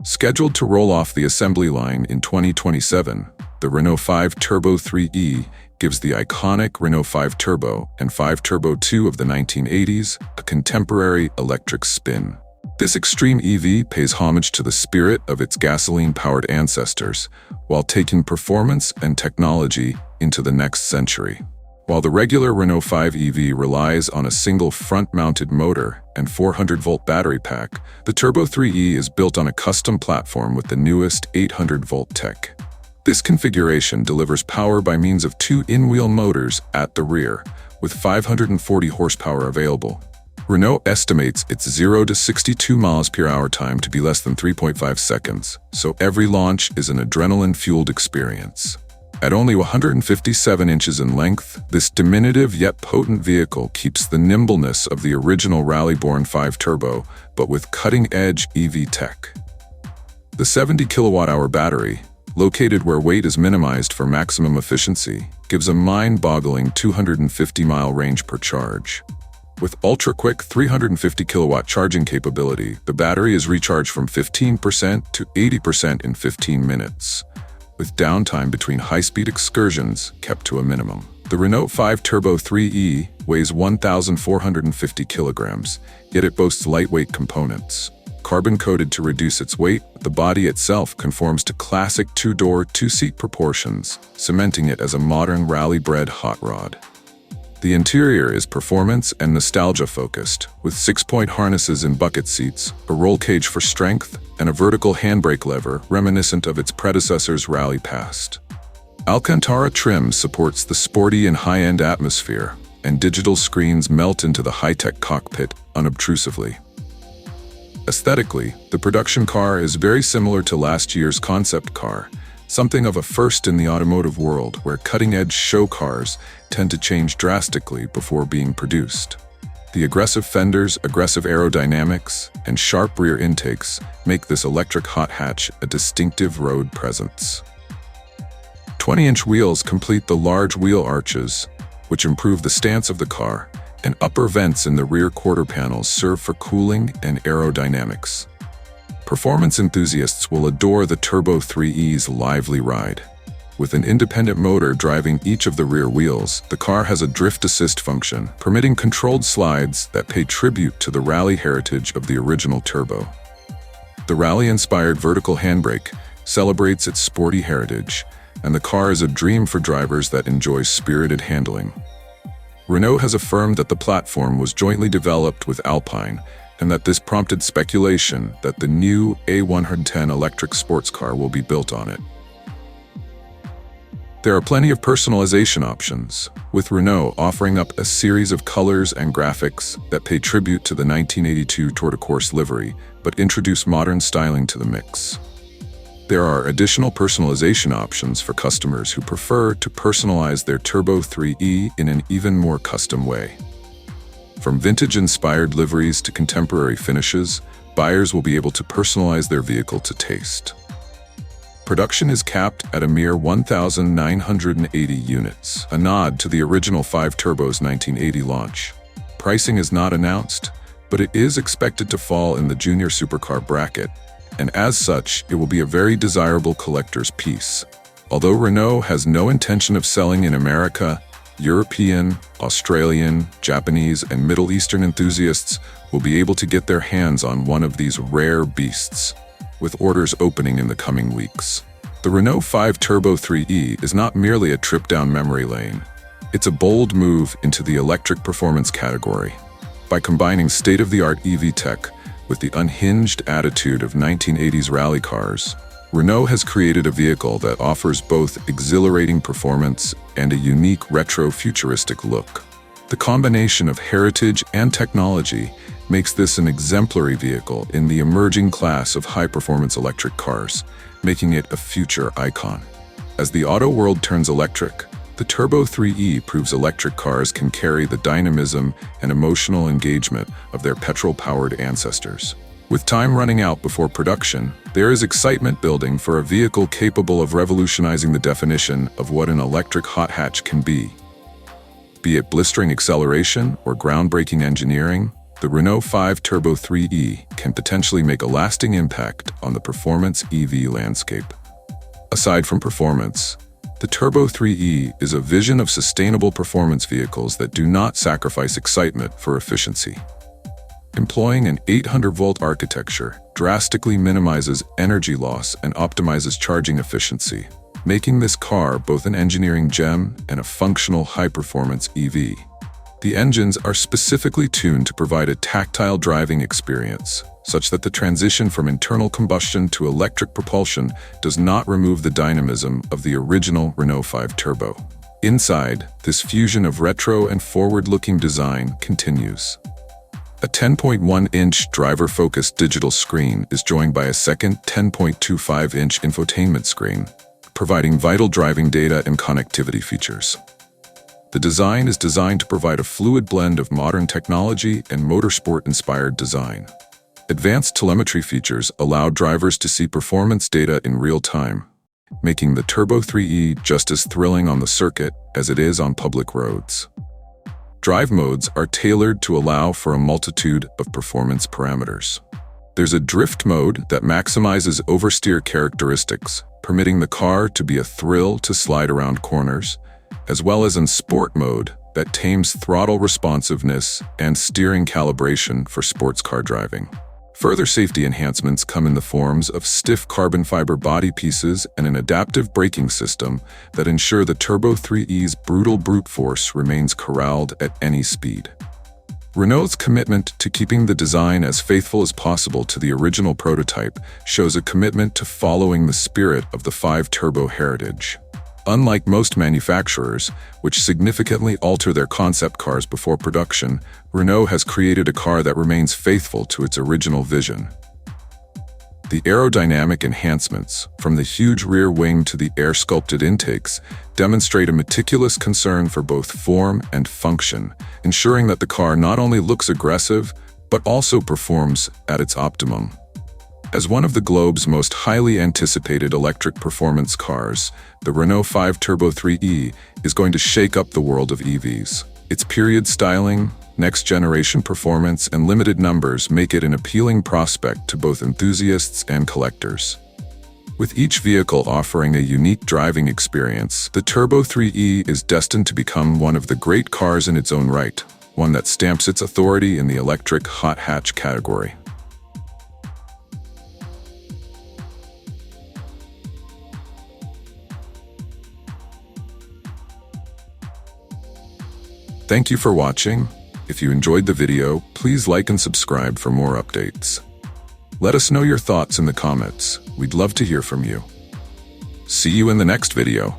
Scheduled to roll off the assembly line in 2027, the Renault 5 Turbo 3e gives the iconic Renault 5 Turbo and 5 Turbo 2 of the 1980s a contemporary electric spin. This extreme EV pays homage to the spirit of its gasoline-powered ancestors, while taking performance and technology into the next century. While the regular Renault 5 EV relies on a single front-mounted motor and 400-volt battery pack, the Turbo 3e is built on a custom platform with the newest 800-volt tech. This configuration delivers power by means of two in-wheel motors at the rear, with 540 horsepower available. Renault estimates its 0 to 62 miles per hour time to be less than 3.5 seconds, so every launch is an adrenaline-fueled experience. At only 157 inches in length, this diminutive yet potent vehicle keeps the nimbleness of the original rally-born 5 Turbo, but with cutting-edge EV tech. The 70 kilowatt-hour battery, located where weight is minimized for maximum efficiency, gives a mind-boggling 250-mile range per charge. With ultra-quick 350 kilowatt charging capability, the battery is recharged from 15% to 80% in 15 minutes, with downtime between high-speed excursions kept to a minimum. The Renault 5 Turbo 3e weighs 1,450 kilograms, yet it boasts lightweight components. Carbon-coated to reduce its weight, the body itself conforms to classic two-door, two-seat proportions, cementing it as a modern rally-bred hot rod. The interior is performance and nostalgia-focused, with 6-point harnesses in bucket seats, a roll cage for strength, and a vertical handbrake lever reminiscent of its predecessor's rally past. Alcantara trim supports the sporty and high-end atmosphere, and digital screens melt into the high-tech cockpit unobtrusively. Aesthetically, the production car is very similar to last year's concept car, something of a first in the automotive world where cutting-edge show cars tend to change drastically before being produced. The aggressive fenders, aggressive aerodynamics, and sharp rear intakes make this electric hot hatch a distinctive road presence. 20-inch wheels complete the large wheel arches, which improve the stance of the car, and upper vents in the rear quarter panels serve for cooling and aerodynamics. Performance enthusiasts will adore the Turbo 3e's lively ride. With an independent motor driving each of the rear wheels, the car has a drift assist function, permitting controlled slides that pay tribute to the rally heritage of the original Turbo. The rally-inspired vertical handbrake celebrates its sporty heritage, and the car is a dream for drivers that enjoy spirited handling. Renault has affirmed that the platform was jointly developed with Alpine, and that this prompted speculation that the new A110 electric sports car will be built on it. There are plenty of personalization options, with Renault offering up a series of colors and graphics that pay tribute to the 1982 Tour de Corse livery, but introduce modern styling to the mix. There are additional personalization options for customers who prefer to personalize their Turbo 3e in an even more custom way. From vintage-inspired liveries to contemporary finishes, buyers will be able to personalize their vehicle to taste. Production is capped at a mere 1,980 units, a nod to the original 5 Turbo's 1980 launch. Pricing is not announced, but it is expected to fall in the junior supercar bracket, and as such, it will be a very desirable collector's piece. Although Renault has no intention of selling in America, European, Australian, Japanese, and Middle Eastern enthusiasts will be able to get their hands on one of these rare beasts, with orders opening in the coming weeks. The Renault 5 Turbo 3e is not merely a trip down memory lane. It's a bold move into the electric performance category. By combining state-of-the-art EV tech with the unhinged attitude of 1980s rally cars, Renault has created a vehicle that offers both exhilarating performance and a unique retro-futuristic look. The combination of heritage and technology makes this an exemplary vehicle in the emerging class of high-performance electric cars, making it a future icon. As the auto world turns electric, the Turbo 3e proves electric cars can carry the dynamism and emotional engagement of their petrol-powered ancestors. With time running out before production, there is excitement building for a vehicle capable of revolutionizing the definition of what an electric hot hatch can be. Be it blistering acceleration or groundbreaking engineering, the Renault 5 Turbo 3e can potentially make a lasting impact on the performance EV landscape. Aside from performance, the Turbo 3e is a vision of sustainable performance vehicles that do not sacrifice excitement for efficiency. Employing an 800-volt architecture drastically minimizes energy loss and optimizes charging efficiency, making this car both an engineering gem and a functional high-performance EV. The engines are specifically tuned to provide a tactile driving experience, such that the transition from internal combustion to electric propulsion does not remove the dynamism of the original Renault 5 Turbo. Inside, this fusion of retro and forward-looking design continues. A 10.1-inch driver-focused digital screen is joined by a second 10.25-inch infotainment screen, providing vital driving data and connectivity features. The design is designed to provide a fluid blend of modern technology and motorsport-inspired design. Advanced telemetry features allow drivers to see performance data in real time, making the Turbo 3e just as thrilling on the circuit as it is on public roads. Drive modes are tailored to allow for a multitude of performance parameters. There's a drift mode that maximizes oversteer characteristics, permitting the car to be a thrill to slide around corners, as well as in sport mode that tames throttle responsiveness and steering calibration for sports car driving. Further safety enhancements come in the forms of stiff carbon fiber body pieces and an adaptive braking system that ensure the Turbo 3e's brutal brute force remains corralled at any speed. Renault's commitment to keeping the design as faithful as possible to the original prototype shows a commitment to following the spirit of the 5 Turbo heritage. Unlike most manufacturers, which significantly alter their concept cars before production, Renault has created a car that remains faithful to its original vision. The aerodynamic enhancements, from the huge rear wing to the air-sculpted intakes, demonstrate a meticulous concern for both form and function, ensuring that the car not only looks aggressive, but also performs at its optimum. As one of the globe's most highly anticipated electric performance cars, the Renault 5 Turbo 3e is going to shake up the world of EVs. Its period styling, next-generation performance, and limited numbers make it an appealing prospect to both enthusiasts and collectors. With each vehicle offering a unique driving experience, the Turbo 3e is destined to become one of the great cars in its own right, one that stamps its authority in the electric hot hatch category. Thank you for watching. If you enjoyed the video, please like and subscribe for more updates. Let us know your thoughts in the comments. We'd love to hear from you. See you in the next video.